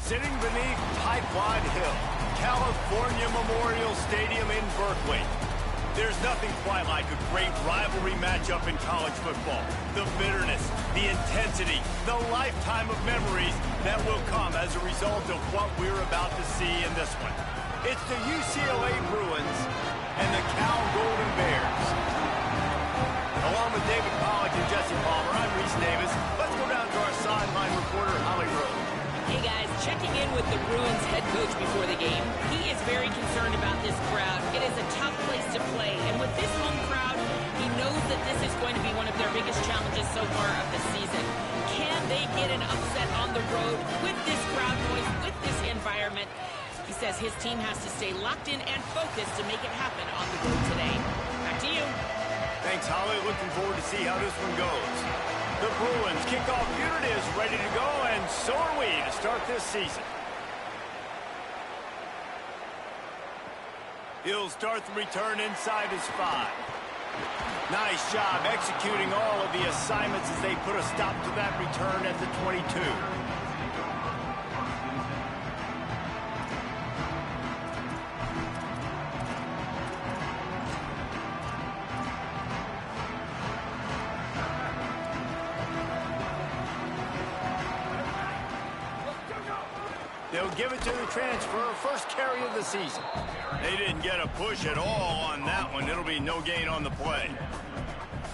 Sitting beneath Pipeline Hill, California Memorial Stadium in Berkeley. There's nothing quite like a great rivalry matchup in college football. The bitterness, the intensity, the lifetime of memories that will come as a result of what we're about to see in this one. It's the UCLA Bruins and the Cal Golden Bears. Along with David Pollack and Jesse Palmer, I'm Reese Davis. Let's go down to our sideline reporter, Holly Rose. Hey guys, checking in with the Bruins head coach before the game. He is very concerned about this crowd. It is a tough place to play, and with this home crowd, he knows that this is going to be one of their biggest challenges so far of the season. Can they get an upset on the road with this crowd noise, with this environment? He says his team has to stay locked in and focused to make it happen on the road today. Back to you. Thanks, Holly. Looking forward to see how this one goes. The Bruins kickoff unit is ready to go, and so are we to start this season. He'll start the return inside his 5. Nice job executing all of the assignments as they put a stop to that return at the 22. They'll give it to the transfer, first carry of the season. They didn't get a push at all on that one. It'll be no gain on the play.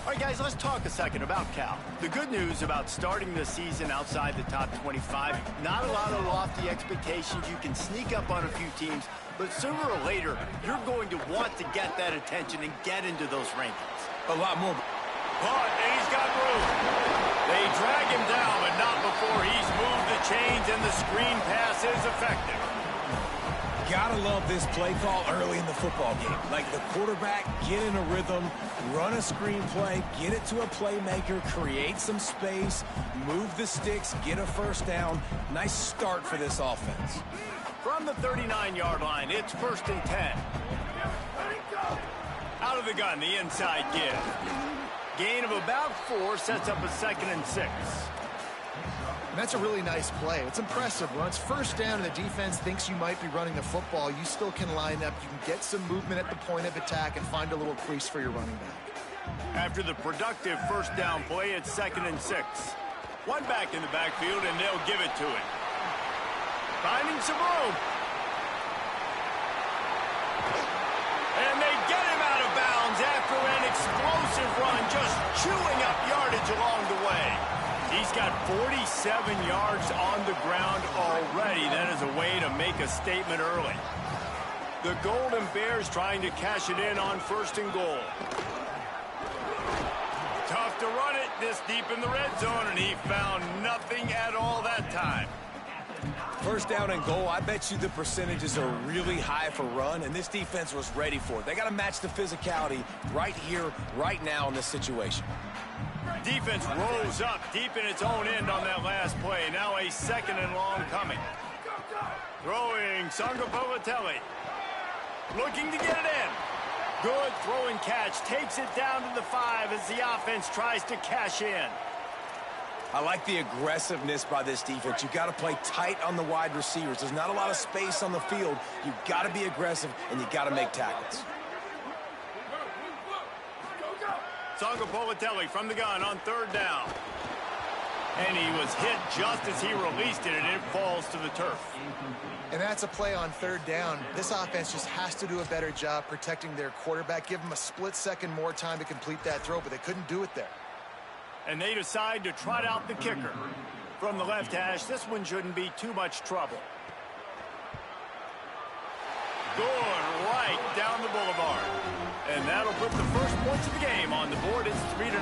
All right, guys, let's talk a second about Cal. The good news about starting the season outside the top 25, not a lot of lofty expectations. You can sneak up on a few teams, but sooner or later, you're going to want to get that attention and get into those rankings. A lot more. But he's got room. They drag him down, but not before he's moved the chains and the screen pass is effective. Gotta love this play call early in the football game. Like the quarterback, get in a rhythm, run a screen play, get it to a playmaker, create some space, move the sticks, get a first down. Nice start for this offense. From the 39-yard line, it's 1st and 10. Out of the gun, the inside give. Gain of about 4 sets up a 2nd and 6. And that's a really nice play. It's impressive. When it's 1st down and the defense thinks you might be running the football, you still can line up. You can get some movement at the point of attack and find a little crease for your running back. After the productive 1st down play, it's 2nd and 6. One back in the backfield, and they'll give it to it. Finding some room. And they get him out of bounds after an explosive run, just chewing up yardage along the way. He's got 47 yards on the ground already. That is a way to make a statement early. The Golden Bears trying to cash it in on 1st and goal. Tough to run it this deep in the red zone, and he found nothing at all that time. 1st down and goal, I bet you the percentages are really high for run, and this defense was ready for it. They got to match the physicality right here, right now in this situation. Defense rose up deep in its own end on that last play. Now a 2nd and long coming. Throwing Sangapovatelli. Looking to get it in. Good throwing catch. Takes it down to the 5 as the offense tries to cash in. I like the aggressiveness by this defense. You've got to play tight on the wide receivers. There's not a lot of space on the field. You've got to be aggressive, and you've got to make tackles. Sangapovatelli from the gun on 3rd down. And he was hit just as he released it, and it falls to the turf. And that's a play on 3rd down. This offense just has to do a better job protecting their quarterback. Give him a split second more time to complete that throw, but they couldn't do it there. And they decide to trot out the kicker. From the left hash, this one shouldn't be too much trouble. Good right down the boulevard. And that'll put the first points of the game on the board. It's 3-0.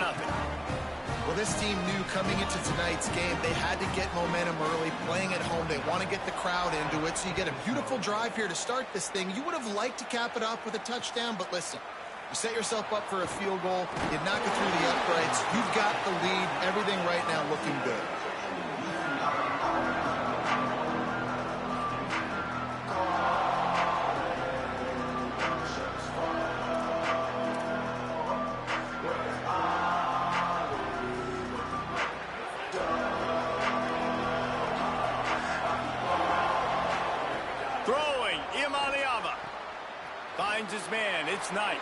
Well, this team knew coming into tonight's game they had to get momentum early, playing at home. They want to get the crowd into it, so you get a beautiful drive here to start this thing. You would have liked to cap it off with a touchdown, but listen, you set yourself up for a field goal, you knock it through the uprights, you've got the lead, everything right now looking good. his man. It's Knight.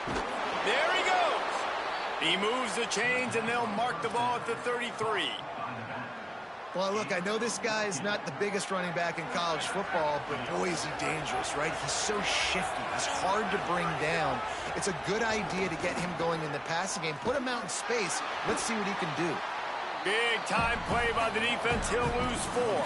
There he goes. He moves the chains, and they'll mark the ball at the 33. Well, look, I know this guy is not the biggest running back in college football, but boy, is he dangerous, right? He's so shifty. He's hard to bring down. It's a good idea to get him going in the passing game. Put him out in space. Let's see what he can do. Big time play by the defense. He'll lose 4.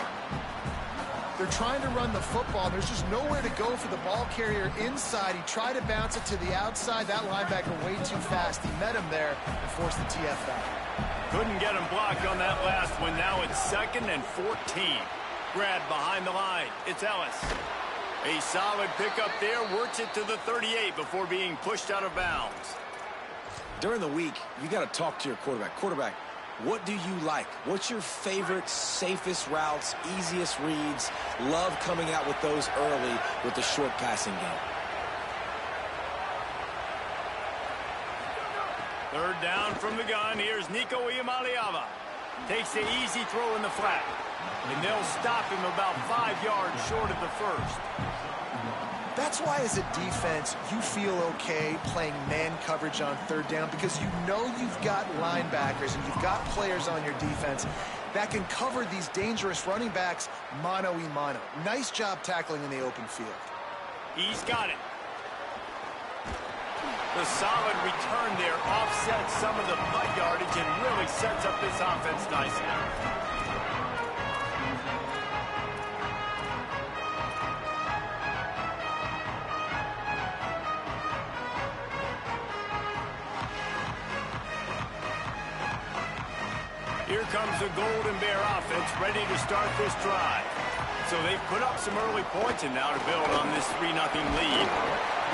They're trying to run the football. There's just nowhere to go for the ball carrier inside. He tried to bounce it to the outside. That linebacker way too fast. He met him there and forced the TF out. Couldn't get him blocked on that last one. Now it's 2nd and 14. Brad behind the line. It's Ellis. A solid pickup there. Works it to the 38 before being pushed out of bounds. During the week, you got to talk to your quarterback. Quarterback, what do you like? What's your favorite, safest routes, easiest reads? Love coming out with those early with the short passing game. 3rd down from the gun. Here's Nico Iamaleava. Takes the easy throw in the flat. And they'll stop him about 5 yards short of the 1st. That's why as a defense, you feel okay playing man coverage on 3rd down because you know you've got linebackers and you've got players on your defense that can cover these dangerous running backs mano-a-mano. Nice job tackling in the open field. He's got it. The solid return there offsets some of the punt yardage and really sets up this offense nicely. Here comes the Golden Bear offense ready to start this drive. So they've put up some early points and now to build on this 3-0 lead.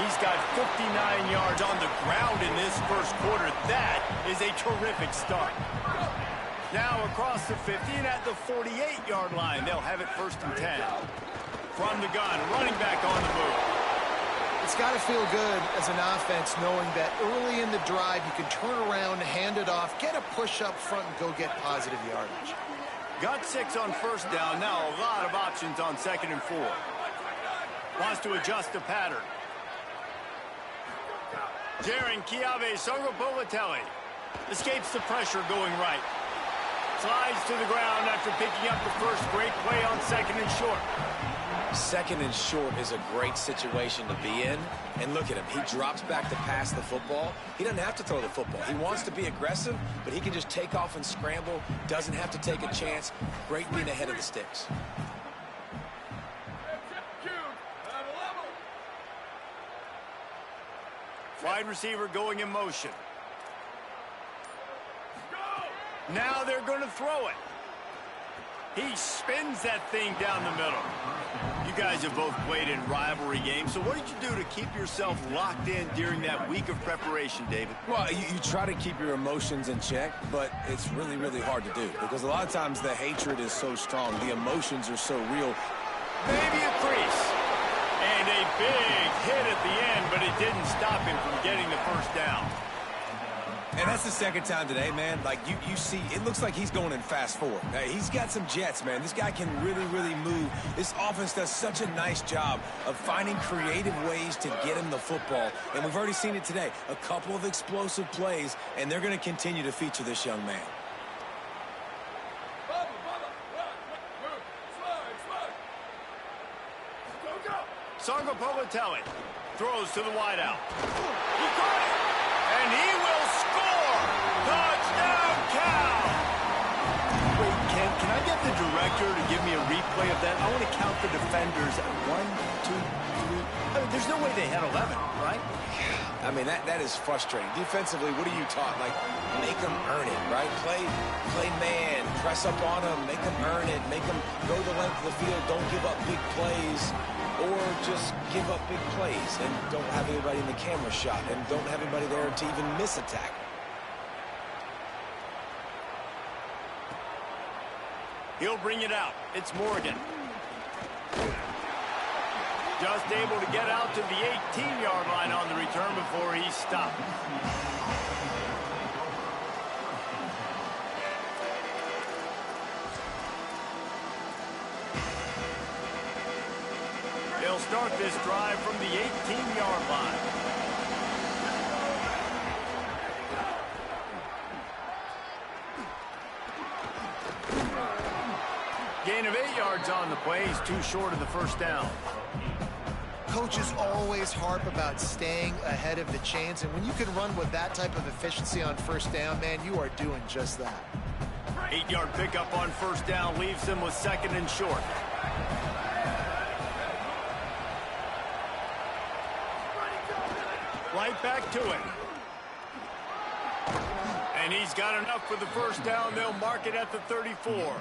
He's got 59 yards on the ground in this first quarter. That is a terrific start. Now across the 50 and at the 48-yard line. They'll have it 1st and 10. From the gun, running back on the move. It's got to feel good as an offense knowing that early in the drive you can turn around, hand it off, get a push up front, and go get positive yardage. Got 6 on 1st down. Now a lot of options on 2nd and 4. Wants to adjust the pattern. Jaron Kiave Songobolatelli escapes the pressure going right. Slides to the ground after picking up the first. Great play on 2nd and short. 2nd and short is a great situation to be in. And look at him. He drops back to pass the football. He doesn't have to throw the football. He wants to be aggressive, but he can just take off and scramble. Doesn't have to take a chance. Great being ahead of the sticks. Wide receiver going in motion. Now they're going to throw it. He spins that thing down the middle. You guys have both played in rivalry games, so what did you do to keep yourself locked in during that week of preparation, David? Well, you try to keep your emotions in check, but it's really, really hard to do because a lot of times the hatred is so strong. The emotions are so real. Maybe a crease. And a big hit at the end, but it didn't stop him from getting the 1st down. And that's the 2nd time today, man. Like, you see, it looks like he's going in fast forward. He's got some jets, man. This guy can really, really move. This offense does such a nice job of finding creative ways to get him the football. And we've already seen it today. A couple of explosive plays, and they're going to continue to feature this young man. Songobolatelli throws to the wideout. He caught it, and he will score! Touchdown, Cal! Wait, can I get the director to give me a replay of that? I want to count the defenders. 1, 2, 3. I mean, there's no way they had 11, right? I mean, that is frustrating. Defensively, what are you taught? Like, make them earn it, right? Play man, press up on them, make them earn it, make them go the length of the field, don't give up big plays. Or just give up big plays and don't have anybody in the camera shot and don't have anybody there to even miss a tackle. He'll bring it out. It's Morgan. Just able to get out to the 18-yard line on the return before he's stopped. They'll start this drive from the 18-yard line. gain of 8 yards on the play. He's too short of the first down. Coaches always harp about staying ahead of the chains, and when you can run with that type of efficiency on first down, man, you are doing just that. 8-yard pickup on first down leaves them with 2nd and short. Right back to it. And he's got enough for the first down. They'll mark it at the 34.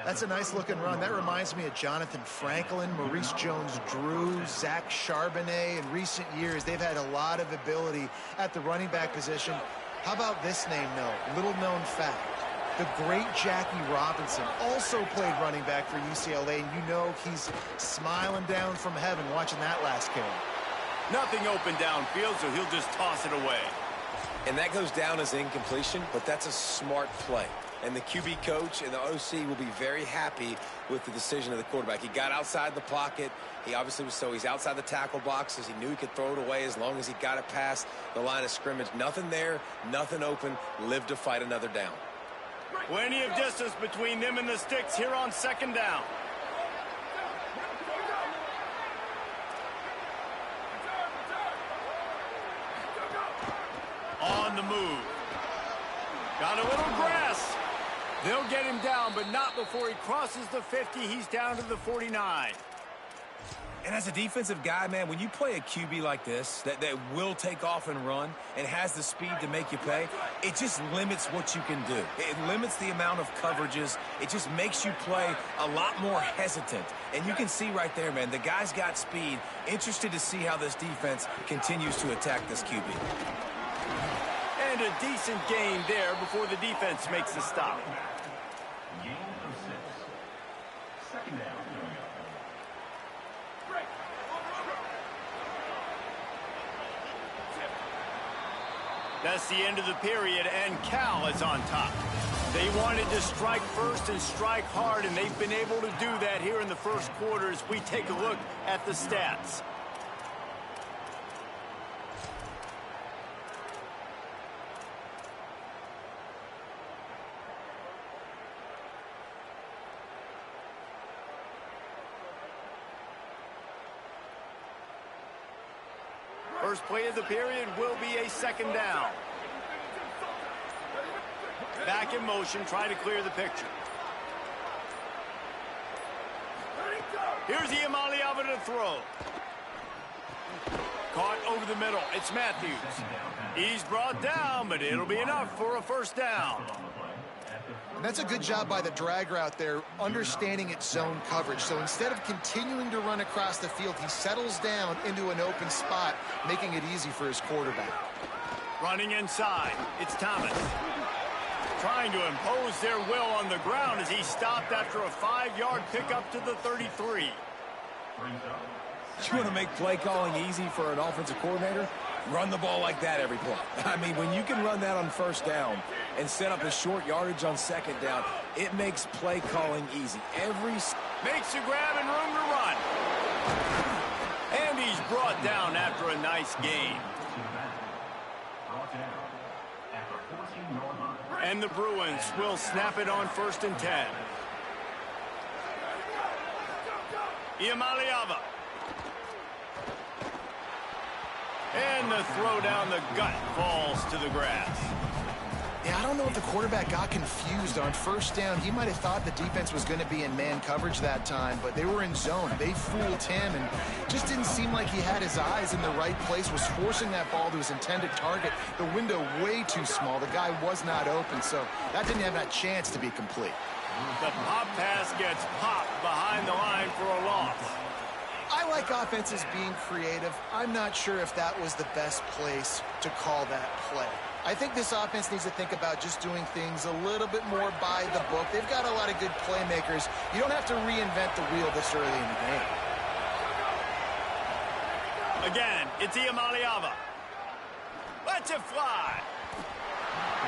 That's a nice-looking run. That reminds me of Jonathan Franklin, Maurice Jones-Drew, Zach Charbonnet. In recent years, they've had a lot of ability at the running back position. How about this name, though? Little-known fact. The great Jackie Robinson also played running back for UCLA, and you know he's smiling down from heaven watching that last carry. Nothing open downfield, so he'll just toss it away. And that goes down as incompletion, but that's a smart play. And the QB coach and the OC will be very happy with the decision of the quarterback. He got outside the pocket. He obviously was he's outside the tackle boxes. He knew he could throw it away as long as he got it past the line of scrimmage. Nothing there, nothing open. Live to fight another down. Plenty of distance between them and the sticks here on 2nd down. On the move. Got a little grass. They'll get him down, but not before he crosses the 50. He's down to the 49. And as a defensive guy, man, when you play a QB like this that will take off and run and has the speed to make you pay, it just limits what you can do. It limits the amount of coverages. It just makes you play a lot more hesitant. And you can see right there, man, the guy's got speed. Interested to see how this defense continues to attack this QB. And a decent gain there before the defense makes the stop. Gain of 6. 2nd down. That's the end of the period, and Cal is on top. They wanted to strike first and strike hard, and they've been able to do that here in the first quarter as we take a look at the stats. First play of the period will be a 2nd down. Back in motion, try to clear the picture. Here's Iamaleava to throw. Caught over the middle. It's Matthews. He's brought down, but it'll be enough for a first down. And that's a good job by the drag route there, understanding its zone coverage. So instead of continuing to run across the field, he settles down into an open spot, making it easy for his quarterback. Running inside, it's Thomas. Trying to impose their will on the ground as he stopped after a 5-yard pickup to the 33. You want to make play calling easy for an offensive coordinator? Run the ball like that every play. I mean, when you can run that on first down and set up a short yardage on 2nd down, it makes play calling easy. Makes the grab and room to run. And he's brought down after a nice gain. And the Bruins will snap it on 1st and 10. Iamaleava. And the throw down the gut falls to the grass. Yeah, I don't know if the quarterback got confused on first down. He might have thought the defense was going to be in man coverage that time, but they were in zone. They fooled him and just didn't seem like he had his eyes in the right place, was forcing that ball to his intended target. The window way too small. The guy was not open, so that didn't have that chance to be complete. The pop pass gets popped behind the line for a loss. I like offenses being creative. I'm not sure if that was the best place to call that play. I think this offense needs to think about just doing things a little bit more by the book. They've got a lot of good playmakers. You don't have to reinvent the wheel this early in the game. Again, it's Iamaleava. Let's it fly.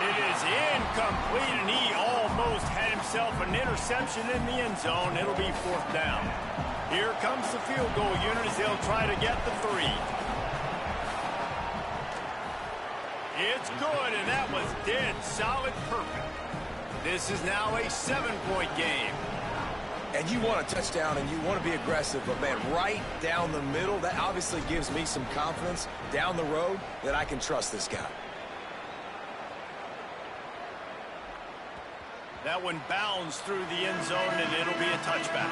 It is incomplete, and he almost had himself an interception in the end zone. It'll be 4th down. Here comes the field goal unit as they'll try to get the 3. It's good, and that was dead solid perfect. This is now a 7-point game. And you want a touchdown and you want to be aggressive, but, man, right down the middle, that obviously gives me some confidence down the road that I can trust this guy. That one bounds through the end zone, and it'll be a touchback.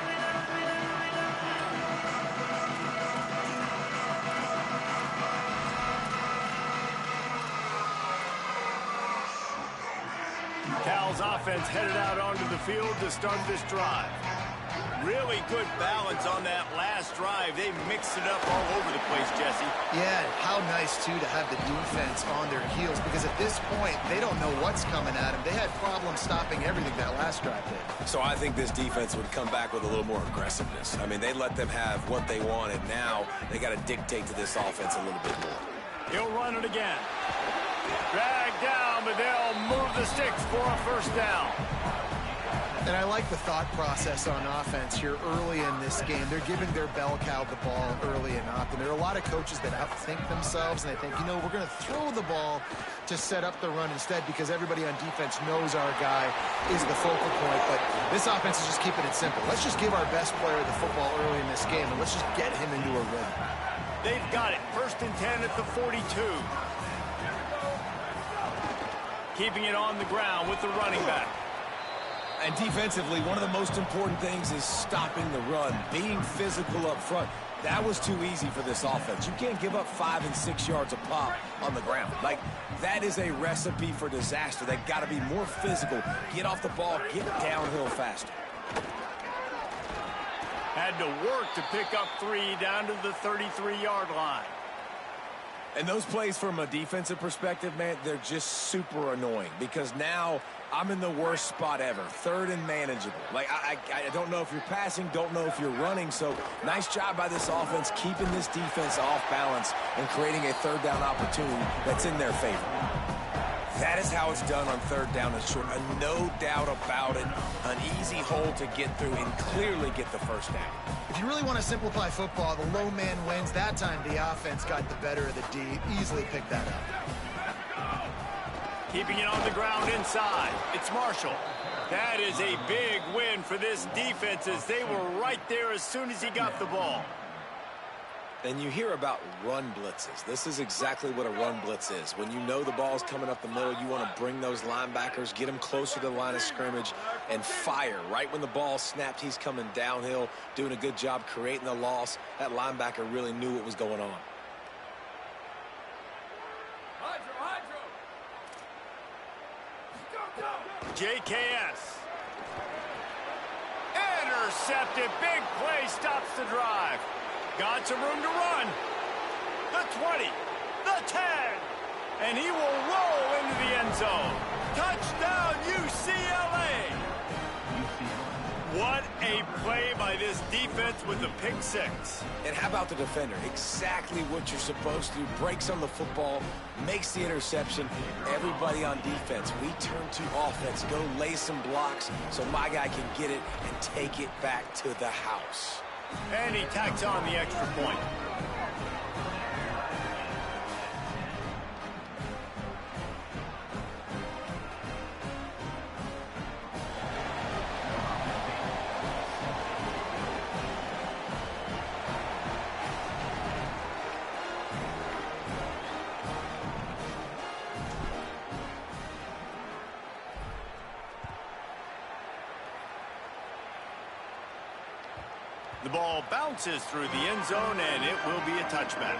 Cal's offense headed out onto the field to start this drive. Really good balance on that last drive. They mixed it up all over the place, Jesse. Yeah, how nice, too, to have the defense on their heels, because at this point, they don't know what's coming at them. They had problems stopping everything that last drive did. So I think this defense would come back with a little more aggressiveness. I mean, they let them have what they wanted. Now they got to dictate to this offense a little bit more. He'll run it again. Drag down, but they'll move the sticks for a first down. And I like the thought process on offense here early in this game. They're giving their bell cow the ball early enough. And there are a lot of coaches that outthink themselves, and they think, you know, we're going to throw the ball to set up the run instead because everybody on defense knows our guy is the focal point. But this offense is just keeping it simple. Let's just give our best player the football early in this game, and let's just get him into a rhythm. They've got it. 1st and 10 at the 42. Keeping it on the ground with the running back. And defensively, one of the most important things is stopping the run, being physical up front. That was too easy for this offense. You can't give up 5 and 6 yards a pop on the ground. Like, that is a recipe for disaster. They've got to be more physical, get off the ball, get downhill faster. Had to work to pick up 3 down to the 33-yard line. And those plays from a defensive perspective, man, they're just super annoying because now I'm in the worst spot ever, 3rd and manageable. Like, I don't know if you're passing, don't know if you're running, so nice job by this offense keeping this defense off balance and creating a 3rd down opportunity that's in their favor. That is how it's done on 3rd down and short. No doubt about it. An easy hole to get through and clearly get the first down. If you really want to simplify football, the low man wins. That time the offense got the better of the D. Easily picked that up. Keeping it on the ground inside. It's Marshall. That is a big win for this defense as they were right there as soon as he got the ball. And you hear about run blitzes. This is exactly what a run blitz is. When you know the ball's coming up the middle, you want to bring those linebackers, get them closer to the line of scrimmage, and fire. Right when the ball snapped, he's coming downhill, doing a good job creating the loss. That linebacker really knew what was going on. JKS. Intercepted. Big play stops the drive. Got some room to run. The 20, the 10, and he will roll into the end zone. Touchdown, UCLA. What a play by this defense with the pick 6. And how about the defender? Exactly what you're supposed to do. Breaks on the football, makes the interception. Everybody on defense, we turn to offense. Go lay some blocks so my guy can get it and take it back to the house. And he tacks on the extra point. The ball bounces through the end zone, and it will be a touchback.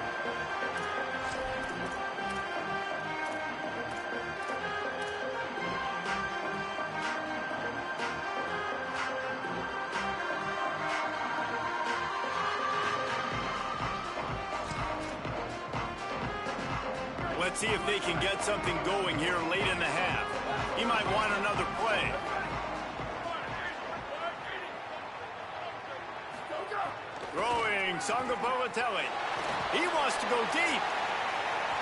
Let's see if they can get something going here late in the half. He might want another play. Throwing Sangapalatelli. He wants to go deep.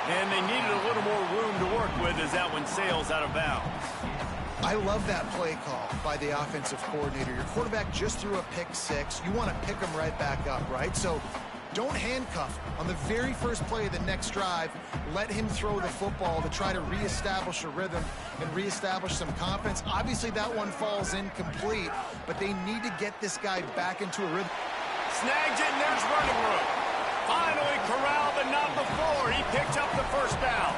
And they needed a little more room to work with as that one sails out of bounds. I love that play call by the offensive coordinator. Your quarterback just threw a pick 6. You want to pick him right back up, right? So Don't handcuff him. On the very first play of the next drive, let him throw the football to try to reestablish a rhythm and reestablish some confidence. Obviously, that one falls incomplete, but they need to get this guy back into a rhythm. Snags it, and there's running room. Finally corralled, but not before. He picked up the first down.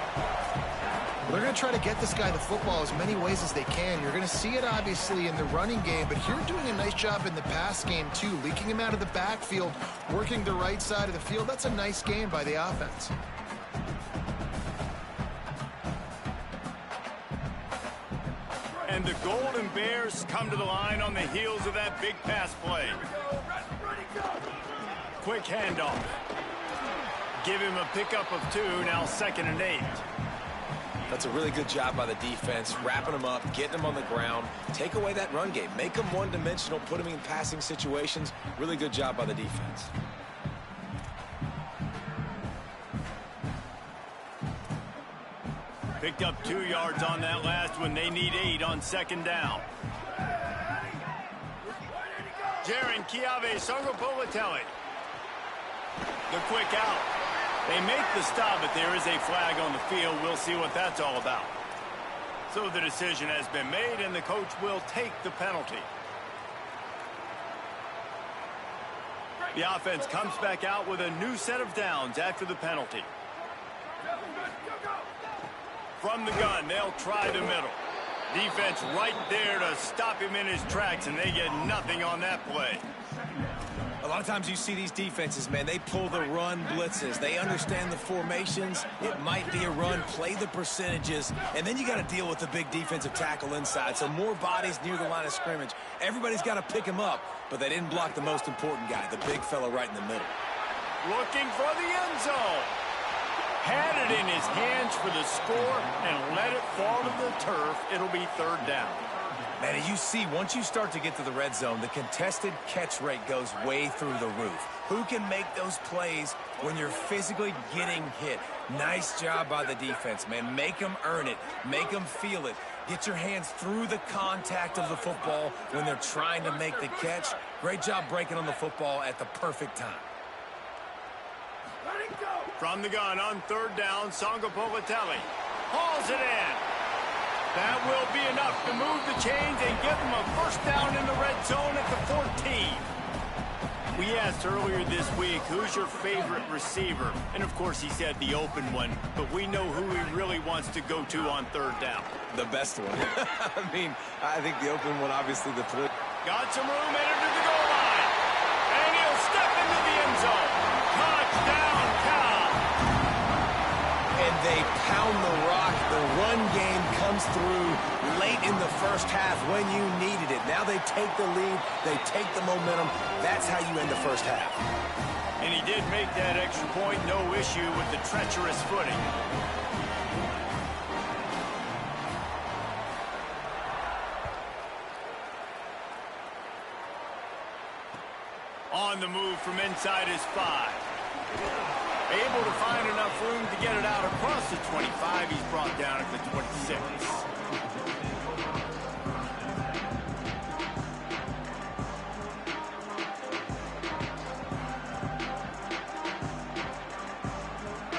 They're going to try to get this guy the football as many ways as they can. You're going to see it, obviously, in the running game, but here doing a nice job in the pass game, too. Leaking him out of the backfield, working the right side of the field. That's a nice game by the offense. And the Golden Bears come to the line on the heels of that big pass play. Quick handoff. Give him a pickup of 2, now 2nd and 8. That's a really good job by the defense, wrapping them up, getting them on the ground. Take away that run game. Make them one-dimensional, put them in passing situations. Really good job by the defense. Picked up 2 yards on that last one. They need 8 on 2nd down. Jaron Chiave Songopolitelli. The quick out. They make the stop, but there is a flag on the field. We'll see what that's all about. So the decision has been made, and the coach will take the penalty. The offense comes back out with a new set of downs after the penalty. From the gun, they'll try the middle. Defense right there to stop him in his tracks, and they get nothing on that play. A lot of times you see these defenses, man, they pull the run blitzes. They understand the formations. It might be a run, play the percentages, and then you got to deal with the big defensive tackle inside. So more bodies near the line of scrimmage. Everybody's got to pick him up, but they didn't block the most important guy, the big fella right in the middle. Looking for the end zone. Had it in his hands for the score and let it fall to the turf. It'll be 3rd down. Man, as you see, once you start to get to the red zone, the contested catch rate goes way through the roof. Who can make those plays when you're physically getting hit? Nice job by the defense, man. Make them earn it. Make them feel it. Get your hands through the contact of the football when they're trying to make the catch. Great job breaking on the football at the perfect time. From the gun on 3rd down, Songopolitelli hauls it in. That will be enough to move the chains and give them a 1st down in the red zone at the 14. We asked earlier this week, who's your favorite receiver? And of course he said the open one, but we know who he really wants to go to on 3rd down. The best one. I mean, I think the open one, obviously the flip. Got some room, entered to the goal line. And he'll step into the end zone. Touchdown, Cal. And they pound the rock. The run game comes through late in the first half when you needed it. Now they take the lead. They take the momentum. That's how you end the first half. And he did make that extra point. No issue with the treacherous footing. On the move from inside his 5. Able to find enough room to get it out across the 25. He's brought down at the 26.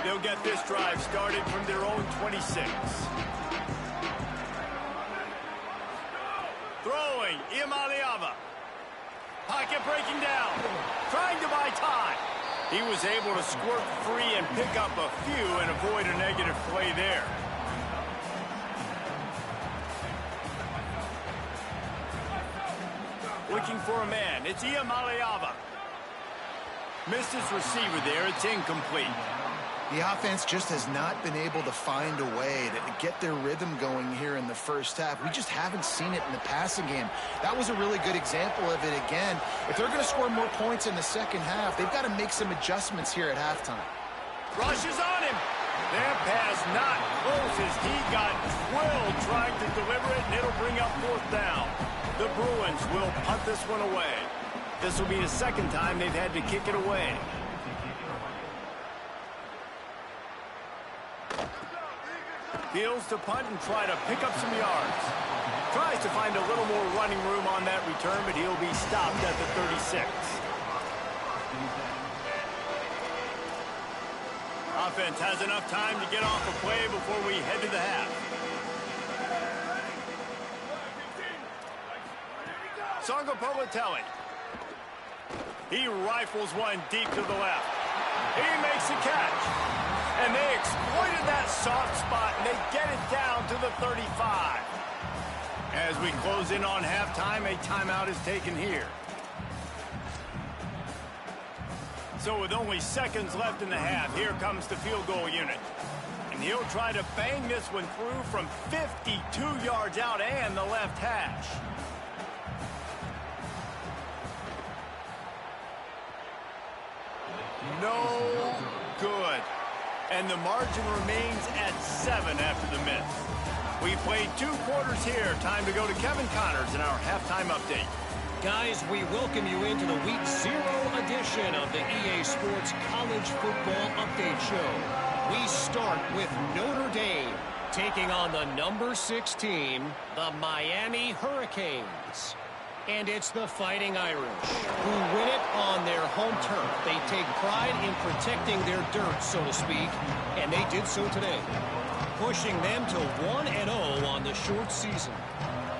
They'll get this drive started from their own 26. Throwing, Iamaleava. Pocket breaking down. Trying to buy time. He was able to squirt free and pick up a few and avoid a negative play there. Looking for a man. It's Iamaleava. Missed his receiver there. It's incomplete. The offense just has not been able to find a way to get their rhythm going here in the first half. We just haven't seen it in the passing game. That was a really good example of it again. If they're going to score more points in the second half, they've got to make some adjustments here at halftime. Rushes on him. That pass not close as he got drilled trying to deliver it, and it'll bring up 4th down. The Bruins will punt this one away. This will be the 2nd time they've had to kick it away. Fields to punt and try to pick up some yards. Tries to find a little more running room on that return, but he'll be stopped at the 36. offense has enough time to get off a play before we head to the half. Songo Povatelli. He rifles one deep to the left. He makes a catch. And they exploited that soft spot, and they get it down to the 35. As we close in on halftime, a timeout is taken here. So with only seconds left in the half, here comes the field goal unit. And he'll try to bang this one through from 52 yards out and the left hash. No good. And the margin remains at 7 after the miss. We played 2 quarters here. Time to go to Kevin Connors in our halftime update. Guys, we welcome you into the Week 0 edition of the EA Sports College Football Update Show. We start with Notre Dame taking on the number 6 team, the Miami Hurricanes. And it's the Fighting Irish who win it on their home turf. They take pride in protecting their dirt, so to speak, and they did so today, pushing them to 1-0 on the short season.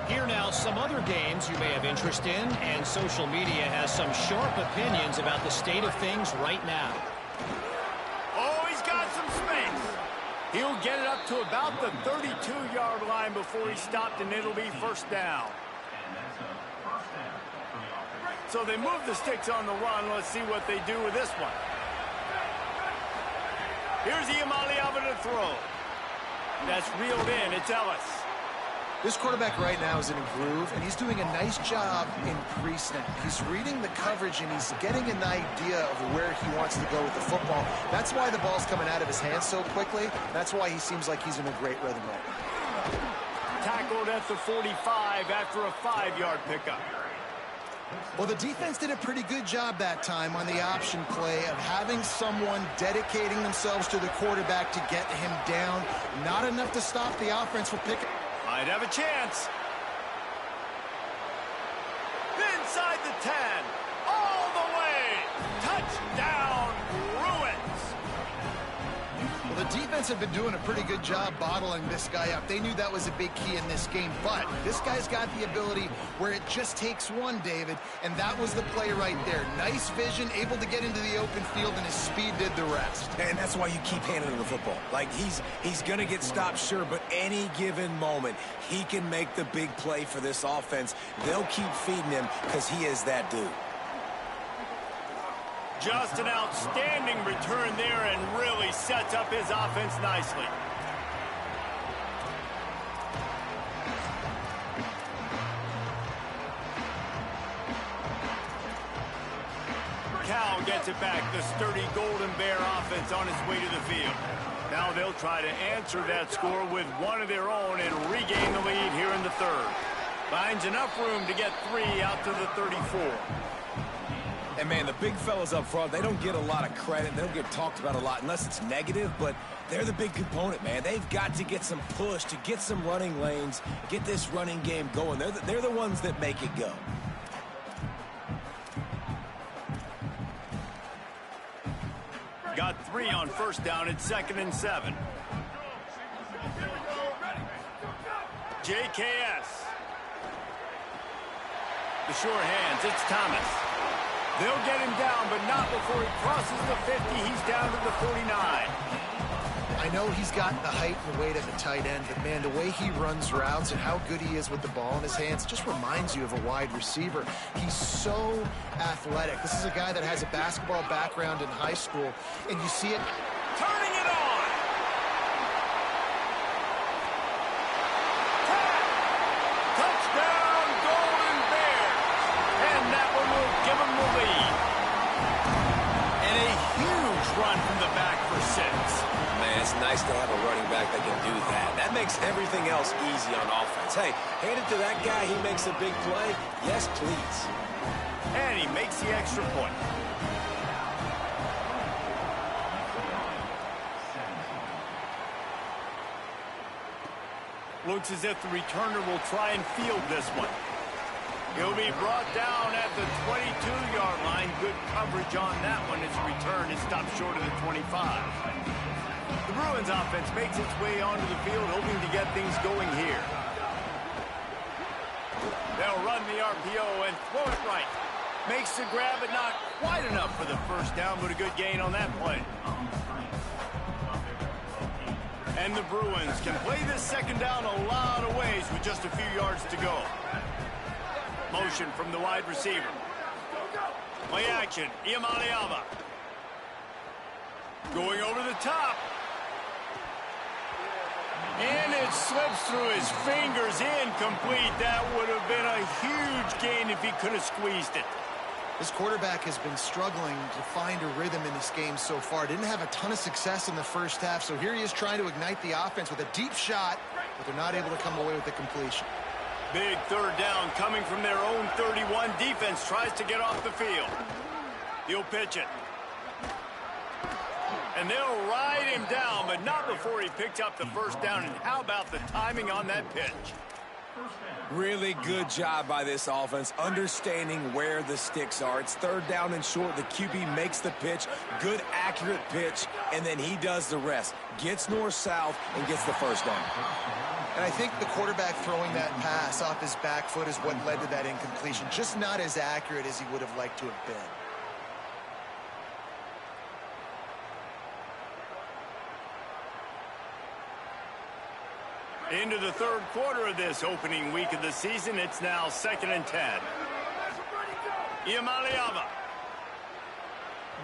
Here now, some other games you may have interest in, and social media has some sharp opinions about the state of things right now. Oh, he's got some space. He'll get it up to about the 32-yard line before he stopped, and it'll be first down. So they move the sticks on the run. Let's see what they do with this one. Here's Iamaleava to throw. That's reeled in. It's Ellis. This quarterback right now is in a groove, and he's doing a nice job in pre-snap. He's reading the coverage, and he's getting an idea of where he wants to go with the football. That's why the ball's coming out of his hands so quickly. That's why he seems like he's in a great rhythm right now. Tackled at the 45 after a 5-yard pickup. Well, the defense did a pretty good job that time on the option play of having someone dedicating themselves to the quarterback to get him down. Not enough to stop the offense from picking. Might have a chance. Inside the 10. All the way. Touchdown, Bruins. Well, the defense had been doing a pretty good job bottling this guy up. They knew that was a big key in this game, but this guy's got the ability where it just takes one, David, and that was the play right there. Nice vision, able to get into the open field, and his speed did the rest. And that's why you keep handing him the football. Like, he's going to get stopped, sure, but any given moment, he can make the big play for this offense. They'll keep feeding him because he is that dude. Just an outstanding return there and really sets up his offense nicely. Cal gets it back. The sturdy Golden Bear offense on its way to the field. Now they'll try to answer that score with one of their own and regain the lead here in the third. Finds enough room to get 3 out to the 34. And, man, the big fellas up front, they don't get a lot of credit. They don't get talked about a lot unless it's negative, but they're the big component, man. They've got to get some push, to get some running lanes, get this running game going. They're the ones that make it go. Got 3 on first down at 2nd and 7. JKS. The sure hands, it's Thomas. They'll get him down, but not before he crosses the 50. He's down to the 49. I know he's got the height and weight at the tight end, but, man, the way he runs routes and how good he is with the ball in his hands just reminds you of a wide receiver. He's so athletic. This is a guy that has a basketball background in high school, and you see it. Turning it on. Touchdown, Golden Bears. And that one will give him the lead. And a huge run from the back for 6. Man, it's nice to have a running back that can do that. That makes everything else easy on offense. Hey, hand it to that guy. He makes a big play. Yes, please. And he makes the extra point. Looks as if the returner will try and field this one. He'll be brought down at the 22-yard line. Good coverage on that one. His return is stopped short of the 25. The Bruins offense makes its way onto the field, hoping to get things going here. They'll run the RPO and throw it right. Makes the grab, but not quite enough for the first down, but a good gain on that play. And the Bruins can play this second down a lot of ways with just a few yards to go. Motion from the wide receiver. Play action, Iamaleava. Going over the top. And it slips through his fingers, incomplete. That would have been a huge gain if he could have squeezed it. This quarterback has been struggling to find a rhythm in this game so far. Didn't have a ton of success in the first half, so here he is trying to ignite the offense with a deep shot, but they're not able to come away with the completion. Big third down coming from their own 31. Defense tries to get off the field. He'll pitch it. And they'll ride him down, but not before he picks up the first down. And how about the timing on that pitch? Really good job by this offense, understanding where the sticks are. It's third down and short. The QB makes the pitch, good, accurate pitch, and then he does the rest. Gets north-south and gets the first down. And I think the quarterback throwing that pass off his back foot is what led to that incompletion. Just not as accurate as he would have liked to have been. Into the third quarter of this opening week of the season, it's now 2nd and 10. Iamaleava.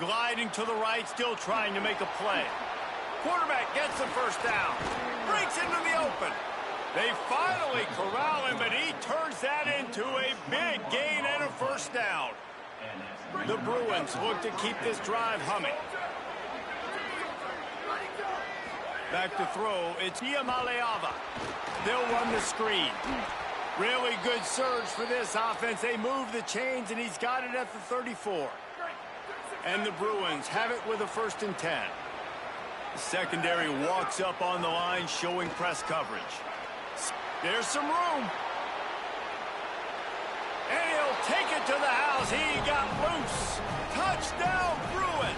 Gliding to the right, still trying to make a play. Quarterback gets the first down. Breaks into the open. They finally corral him, but he turns that into a big gain and a first down. The Bruins look to keep this drive humming. Back to throw, it's Iamaleava. They'll run the screen. Really good surge for this offense. They move the chains, and he's got it at the 34. And the Bruins have it with a 1st and 10. The secondary walks up on the line, showing press coverage. There's some room. And he'll take it to the house. He got loose. Touchdown, Bruins.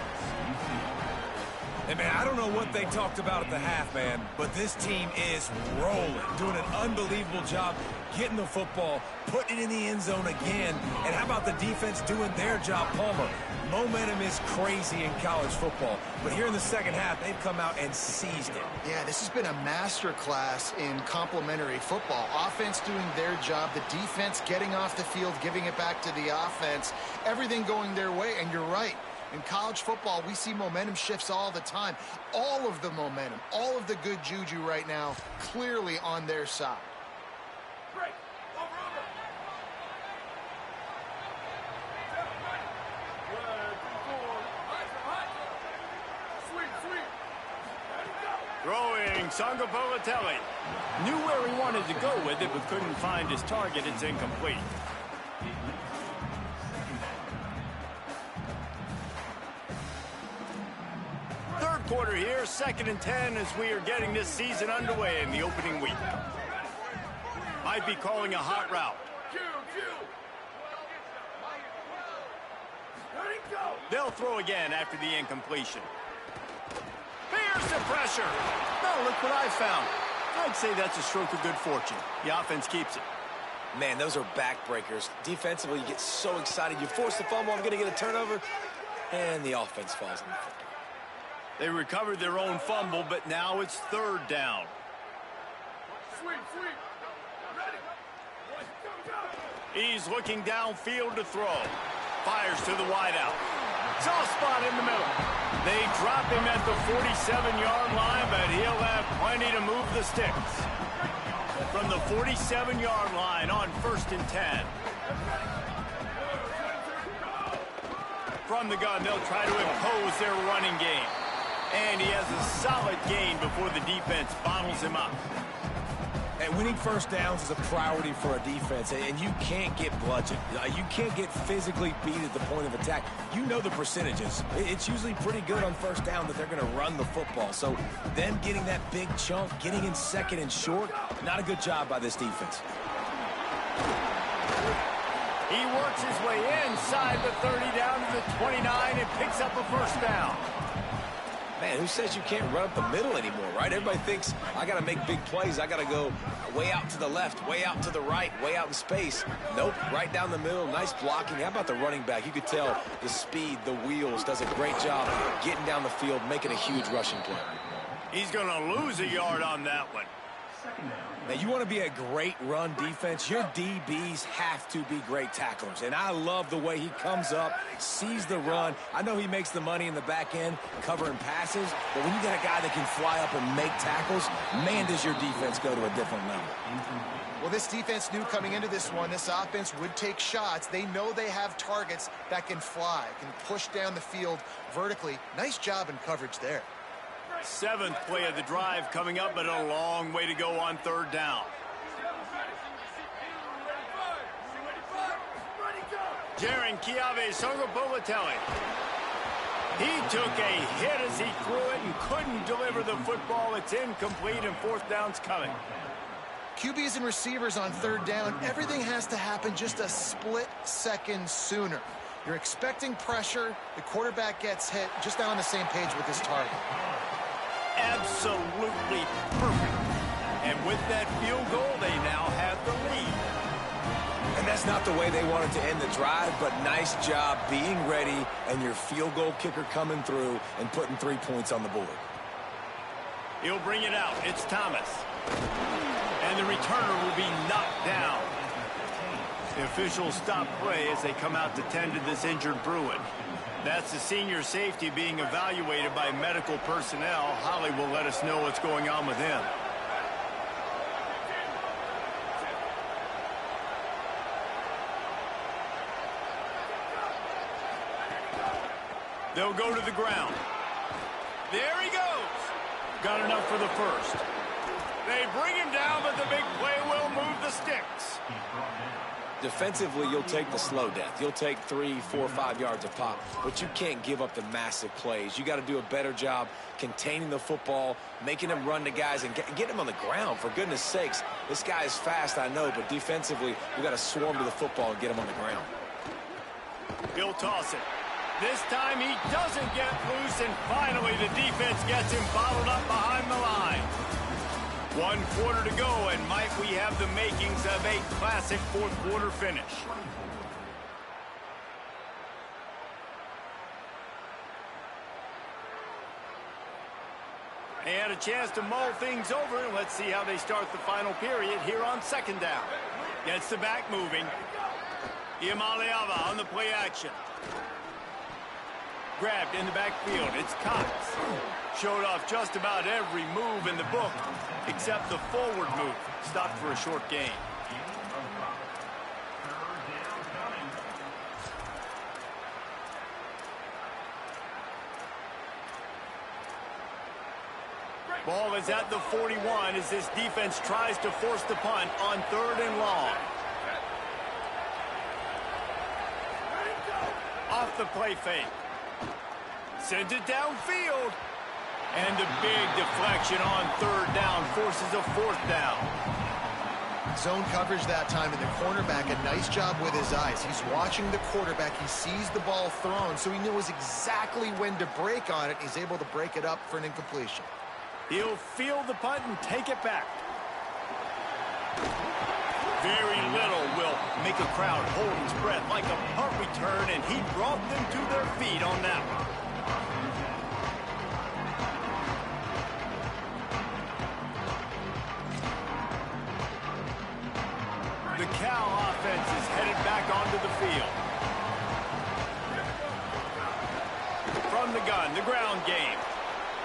Hey, man, I don't know what they talked about at the half, man, but this team is rolling, doing an unbelievable job getting the football, putting it in the end zone again. And how about the defense doing their job, Palmer? Momentum is crazy in college football, but here in the second half, they've come out and seized it. Yeah, this has been a master class in complementary football. Offense doing their job, the defense getting off the field, giving it back to the offense, everything going their way, and you're right. In college football, we see momentum shifts all the time. All of the momentum, all of the good juju right now, clearly on their side. Throwing, Sangapolitelli. Knew where he wanted to go with it, but couldn't find his target. It's incomplete. Third quarter here, 2nd and 10 as we are getting this season underway in the opening week. Might be calling a hot route. They'll throw again after the incompletion. Here's the pressure. Now look what I found. I'd say that's a stroke of good fortune. The offense keeps it. Man, those are backbreakers. Defensively, you get so excited. You force the fumble, I'm going to get a turnover, and the offense falls in the football. They recovered their own fumble, but now it's 3rd down. He's looking downfield to throw. Fires to the wideout. Soft spot in the middle. They drop him at the 47-yard line, but he'll have plenty to move the sticks. From the 47-yard line on 1st and 10. From the gun, they'll try to impose their running game. And he has a solid gain before the defense bottles him up. And winning first downs is a priority for a defense, and you can't get bludgeoned. You can't get physically beat at the point of attack. You know the percentages. It's usually pretty good on first down that they're going to run the football. So them getting that big chunk, getting in 2nd and short, not a good job by this defense. He works his way inside the 30 down to the 29 and picks up a first down. Man, who says you can't run up the middle anymore, right? Everybody thinks, I got to make big plays. I got to go way out to the left, way out to the right, way out in space. Nope, right down the middle. Nice blocking. How about the running back? You could tell the speed, the wheels, does a great job getting down the field, making a huge rushing play. He's going to lose a yard on that one. Now, you want to be a great run defense, your DBs have to be great tacklers. And I love the way he comes up, sees the run. I know he makes the money in the back end covering passes, but when you got a guy that can fly up and make tackles, man, does your defense go to a different level. Well, this defense knew coming into this one, this offense would take shots. They know they have targets that can fly, can push down the field vertically. Nice job in coverage there. 7th play of the drive coming up, but a long way to go on 3rd down. Jaron Kiave Songopolatelli. He took a hit as he threw it and couldn't deliver the football. It's incomplete and 4th down's coming. QBs and receivers on 3rd down, everything has to happen just a split second sooner. You're expecting pressure, the quarterback gets hit, just not on the same page with his target. Absolutely perfect. And with that field goal, they now have the lead. And that's not the way they wanted to end the drive, but nice job being ready and your field goal kicker coming through and putting 3 points on the board. He'll bring it out. It's Thomas. And the returner will be knocked down. The officials stop play as they come out to tend to this injured Bruin. That's the senior safety being evaluated by medical personnel. Holly will let us know what's going on with him. They'll go to the ground. There he goes. Got enough for the first. They bring him down, but the big play will move the sticks. Defensively, you'll take the slow death. You'll take 3, 4, 5 yards a pop, but you can't give up the massive plays. You got to do a better job containing the football, making him run to guys, and get him on the ground. For goodness sakes, this guy is fast, I know, but defensively, you got to swarm to the football and get him on the ground. He'll toss it. This time he doesn't get loose, and finally the defense gets him bottled up behind the line. 1 quarter to go, and might we have the makings of a classic 4th quarter finish. They had a chance to mull things over, and let's see how they start the final period here on 2nd down. Gets the back moving. Iamaleava on the play action. Grabbed in the backfield. It's Cox. Showed off just about every move in the book except the forward move. Stopped for a short gain. Ball is at the 41 as this defense tries to force the punt on 3rd and long. Off the play fake. Sends it downfield. And a big deflection on 3rd down forces a 4th down. Zone coverage that time, and the cornerback, a nice job with his eyes. He's watching the quarterback. He sees the ball thrown, so he knows exactly when to break on it. He's able to break it up for an incompletion. He'll field the punt and take it back. Very little will make a crowd hold its breath like a punt return, and he brought them to their feet on that one. The Cal offense is headed back onto the field. From the gun, the ground game.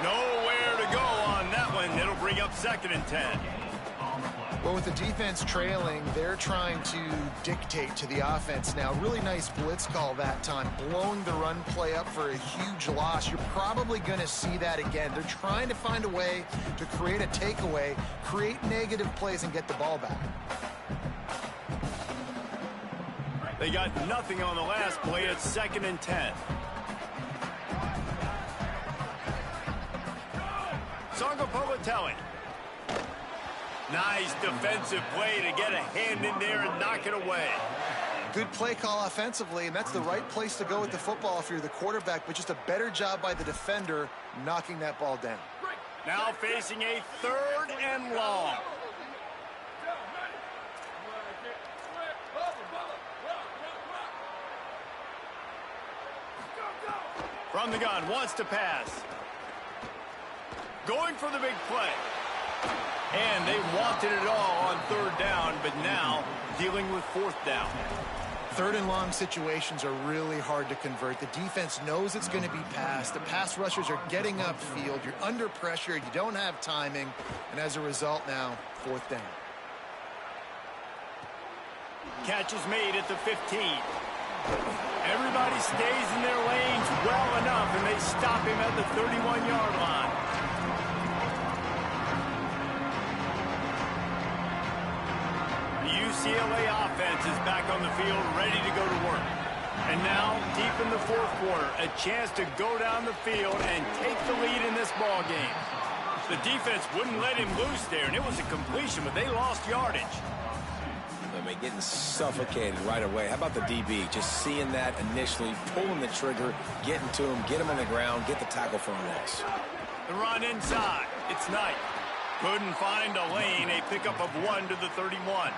Nowhere to go on that one. It'll bring up 2nd and 10. Well, with the defense trailing, they're trying to dictate to the offense now. Really nice blitz call that time, blowing the run play up for a huge loss. You're probably going to see that again. They're trying to find a way to create a takeaway, create negative plays, and get the ball back. They got nothing on the last play. It's 2nd and 10. Songopolatelli. Nice defensive play to get a hand in there and knock it away. Good play call offensively, and that's the right place to go with the football if you're the quarterback, but just a better job by the defender knocking that ball down. Now facing a 3rd and long. From the gun, wants to pass. Going for the big play. And they wanted it all on 3rd down, but now dealing with 4th down. 3rd and long situations are really hard to convert. The defense knows it's going to be passed. The pass rushers are getting upfield. You're under pressure. You don't have timing. And as a result now, 4th down. Catch is made at the 15. Everybody stays in their lanes well enough, and they stop him at the 31-yard line. The UCLA offense is back on the field, ready to go to work. And now, deep in the 4th quarter, a chance to go down the field and take the lead in this ball game. The defense wouldn't let him loose there, and it was a completion, but they lost yardage. I mean, getting suffocated right away. How about the DB? Just seeing that initially, pulling the trigger, getting to him, get him on the ground, get the tackle for a loss. The run inside. It's Knight. Couldn't find a lane. A pickup of 1 to the 31.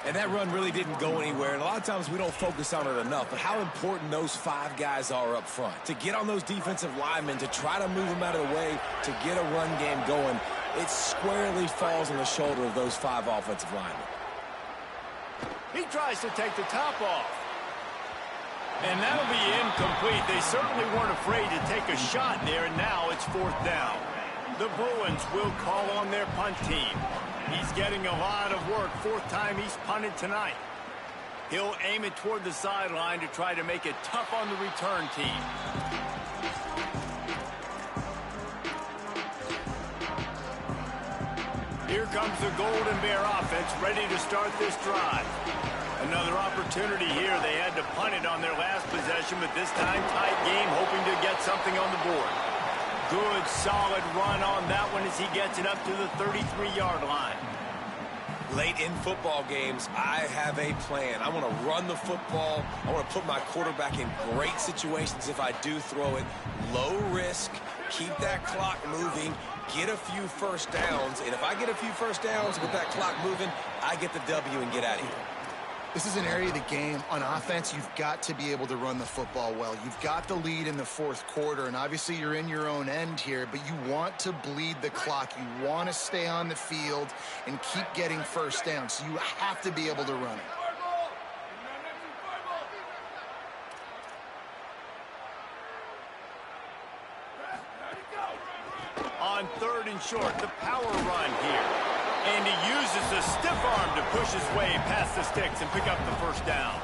And that run really didn't go anywhere. And a lot of times we don't focus on it enough. But how important those 5 guys are up front. To get on those defensive linemen, to try to move them out of the way, to get a run game going, it squarely falls on the shoulder of those 5 offensive linemen. He tries to take the top off. And that'll be incomplete. They certainly weren't afraid to take a shot there, and now it's 4th down. The Bruins will call on their punt team. He's getting a lot of work. 4th time he's punted tonight. He'll aim it toward the sideline to try to make it tough on the return team. Here comes the Golden Bear offense, ready to start this drive. Another opportunity here. They had to punt it on their last possession, but this time tight game, hoping to get something on the board. Good, solid run on that one as he gets it up to the 33-yard line. Late in football games, I have a plan. I want to run the football. I want to put my quarterback in great situations if I do throw it. Low risk, keep that clock moving, get a few first downs. And if I get a few first downs with that clock moving, I get the W and get out of here. This is an area of the game on offense you've got to be able to run the football well. You've got the lead in the 4th quarter, and obviously you're in your own end here, but you want to bleed the clock. You want to stay on the field and keep getting first down, so you have to be able to run it. On 3rd and short, the power run here. And he uses the stiff arm to push his way past the sticks and pick up the 1st down.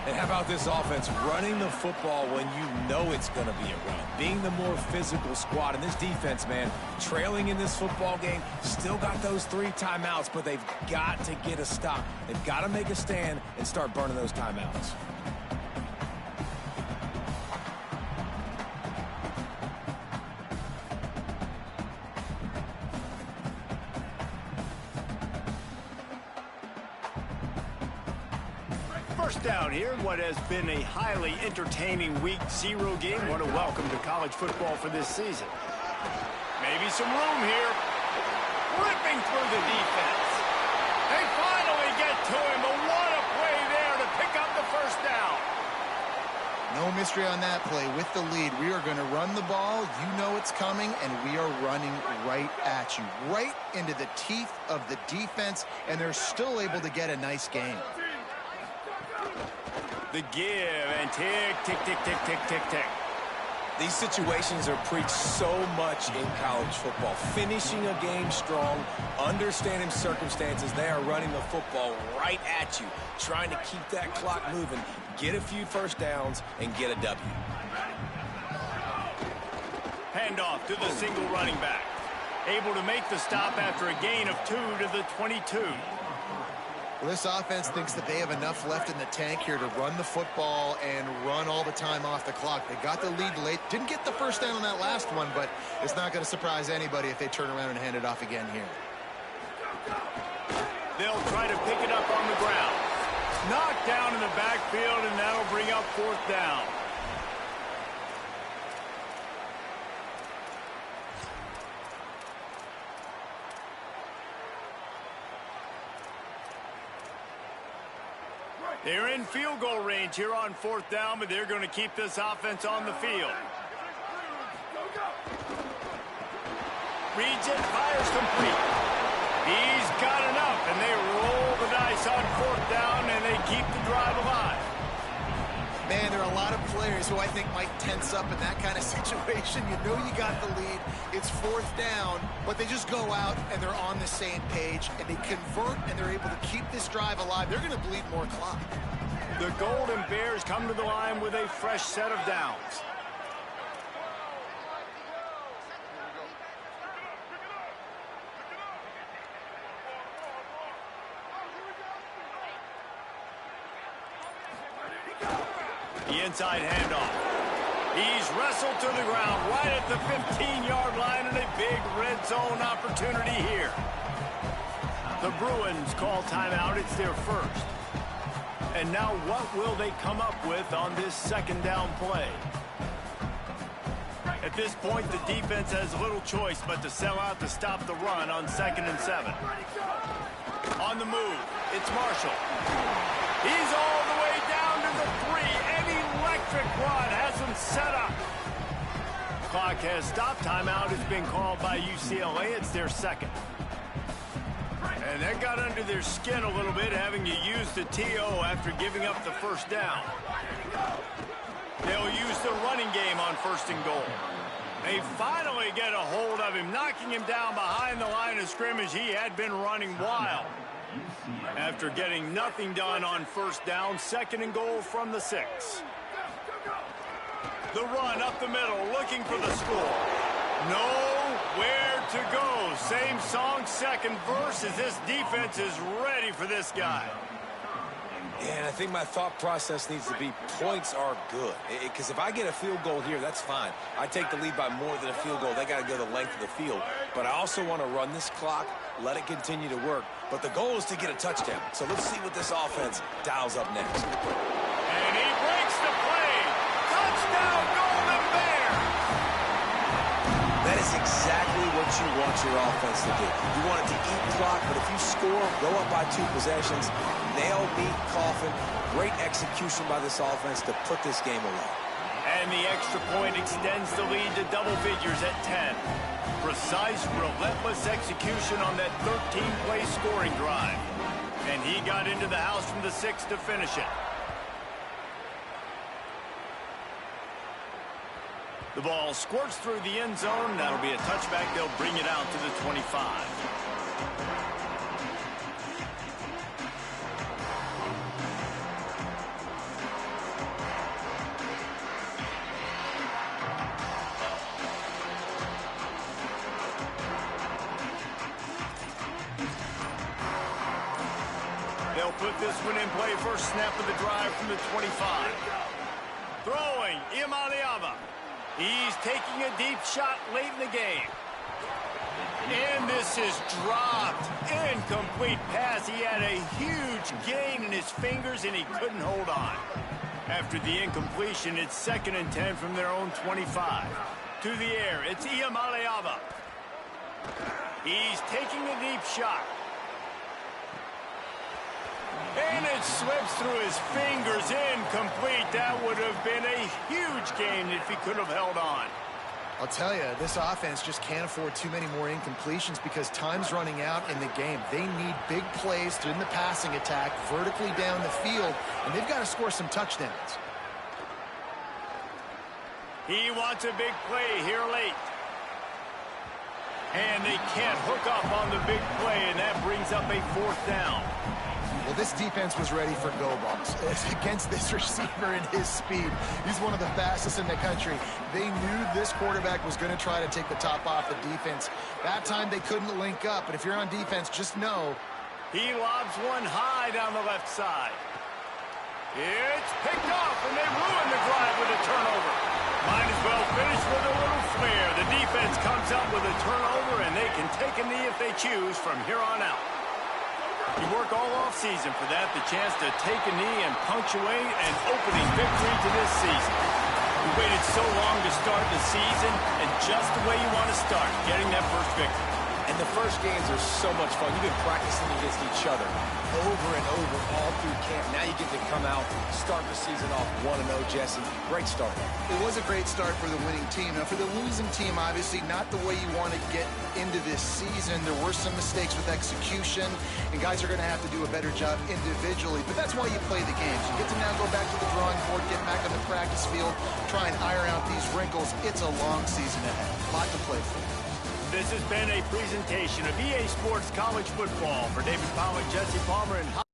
And how about this offense running the football when you know it's going to be a run? Being the more physical squad. And this defense, man, trailing in this football game, still got those 3 timeouts, but they've got to get a stop. They've got to make a stand and start burning those timeouts. First down here in what has been a highly entertaining Week 0 game. What a welcome to college football for this season. Maybe some room here. Ripping through the defense. They finally get to him, but what a play there to pick up the 1st down. No mystery on that play. With the lead, we are going to run the ball. You know it's coming, and we are running right at you. Right into the teeth of the defense, and they're still able to get a nice game. The give and tick, tick, tick, tick, tick, tick, tick. These situations are preached so much in college football. Finishing a game strong, understanding circumstances. They are running the football right at you, trying to keep that clock moving, get a few first downs, and get a W. Handoff to the single running back. Able to make the stop after a gain of 2 to the 22. Well, this offense thinks that they have enough left in the tank here to run the football and run all the time off the clock. They got the lead late. Didn't get the 1st down on that last one, but it's not going to surprise anybody if they turn around and hand it off again here. They'll try to pick it up on the ground. Knocked down in the backfield, and that'll bring up 4th down. They're in field goal range here on 4th down, but they're going to keep this offense on the field. Reads it, fires complete. He's got enough, and they roll the dice on 4th down, and they keep the drive alive. Man, there are a lot of players who I think might tense up in that kind of situation. You know you got the lead. It's 4th down, but they just go out and they're on the same page, and they convert, and they're able to keep this drive alive. They're going to bleed more clock. The Golden Bears come to the line with a fresh set of downs. The inside handoff. He's wrestled to the ground right at the 15-yard line, and a big red zone opportunity here. The Bruins call timeout. It's their first. And now what will they come up with on this 2nd down play? At this point, the defense has little choice but to sell out to stop the run on 2nd and 7. On the move, it's Marshall. He's all the way down to the 3. An electric run has him set up. Clock has stopped. Timeout has been called by UCLA. It's their 2nd. And that got under their skin a little bit, having to use the TO after giving up the 1st down. They'll use the running game on 1st and goal. They finally get a hold of him, knocking him down behind the line of scrimmage. He had been running wild. After getting nothing done on 1st down, 2nd and goal from the 6. The run up the middle, looking for the score. Nowhere to go. Same song, 2nd verse, as this defense is ready for this guy. Yeah, and I think my thought process needs to be points are good. Because if I get a field goal here, that's fine. I take the lead by more than a field goal. They got to go the length of the field. But I also want to run this clock, let it continue to work. But the goal is to get a touchdown. So let's see what this offense dials up next. And he breaks the play. Touchdown, Golden Bears! That is exactly what you want your offense to do. You want it to eat clock, but if you score, go up by 2 possessions, nail, meet, coffin. Great execution by this offense to put this game away. And the extra point extends the lead to double figures at 10. Precise, relentless execution on that 13-play scoring drive. And he got into the house from the 6 to finish it. The ball squirts through the end zone. That'll be a touchback. They'll bring it out to the 25. They'll put this one in play. First snap of the drive from the 25. Throwing, Imaliava. He's taking a deep shot late in the game. And this is dropped. Incomplete pass. He had a huge gain in his fingers, and he couldn't hold on. After the incompletion, it's 2nd and 10 from their own 25. To the air, it's Imaliava. He's taking a deep shot. And it slips through his fingers, incomplete. That would have been a huge gain if he could have held on. I'll tell you, this offense just can't afford too many more incompletions because time's running out in the game. They need big plays in the passing attack, vertically down the field, and they've got to score some touchdowns. He wants a big play here late. And they can't hook up on the big play, and that brings up a 4th down. Well, this defense was ready for go balls against this receiver and his speed. He's one of the fastest in the country. They knew this quarterback was going to try to take the top off the defense. That time they couldn't link up, but if you're on defense, just know. He lobs one high down the left side. It's picked off, and they ruin the drive with a turnover. Might as well finish with a little flair. The defense comes up with a turnover, and they can take a knee if they choose from here on out. You work all off-season for that, the chance to take a knee and punctuate an opening victory to this season. You waited so long to start the season, and just the way you want to start, getting that first victory. And the first games are so much fun. You've been practicing against each other over and over all through camp. Now you get to come out, start the season off 1-0, Jesse. Great start. It was a great start for the winning team. Now, for the losing team, obviously not the way you want to get into this season. There were some mistakes with execution, and guys are going to have to do a better job individually. But that's why you play the games. You get to now go back to the drawing board, get back on the practice field, try and iron out these wrinkles. It's a long season ahead. A lot to play for. This has been a presentation of EA Sports College Football. For David Powell and Jesse Palmer and